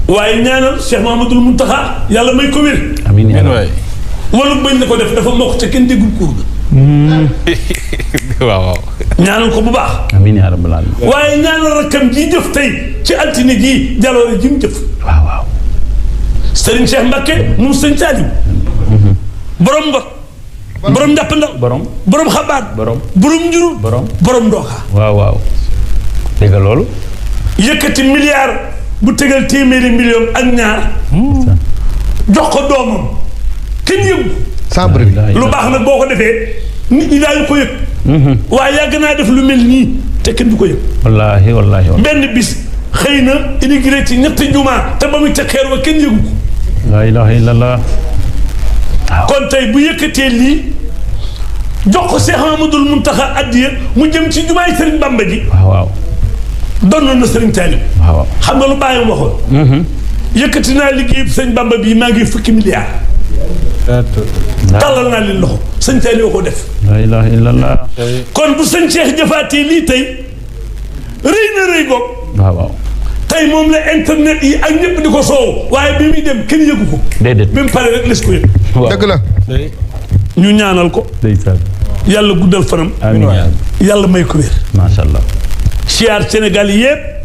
waaye ñaanal Cheikh Mahamadul Muntaxa yàlla may ko wér. amiin waay. walu bañ na ko def dafa mokk ca kenn déggul kuur ga. waaw waaw. ñaanal ko bu baax. amiin yaa rabbal aalamiin. waaye ñaanal rakkam ji jëf tey ci altine ji jaloore ji mu jëf. waaw waaw. Serigne Cheikh Mbacké moom sëñ Saaliw. borom Ngor. borom Njàppandal. borom Xabaat. borom Njurul. borom Ndooka. waaw waaw. dégg nga loolu. yëkkati milliard bu tegal téeméeri million ak ñaar. jox ko doomam kenn yëngu. sans bruit. lu baax nag boo ko defee nit ñi daañu ko yëg. waaye yàgg naa def lu mel nii te kenn du ko yëg. wallaahi wallaahi. benn bis xëy na inauguré ci ñetti jumaa te ba muy ca xeer wa kenn yëgu ko. laa ilaaha illallah. kon tey bu yëkkatee lii jox ko Cheikh Mamadul Muntaxa addiya mu jëm ci jumaay Serigne Bamba ji. waaw waaw. donnoon na Serigne Saliou. waaw xam nga lu bàyyam waxoon. yëkkati naa liggéey sëñ Bamba bii maa ngi fukki milliards. tàllal naa leen loxo sëñ Saliou ko def. laa ilaaha illallah. kon bu sëñ Cheikh jëfaatee lii tey rëy na rëy goog. waaw waaw. tey moom la internet yi ak ñëpp di ko soow waaye bi muy dem kenn yëgu ko. déedéet bi mu paree rek les ko yëg. dëgg la. ñu ñaanal ko. ndeysaan. yàlla guddal fanam. amiin yàlla may ko wér. macha allah. siyaar Sénégal yëpp.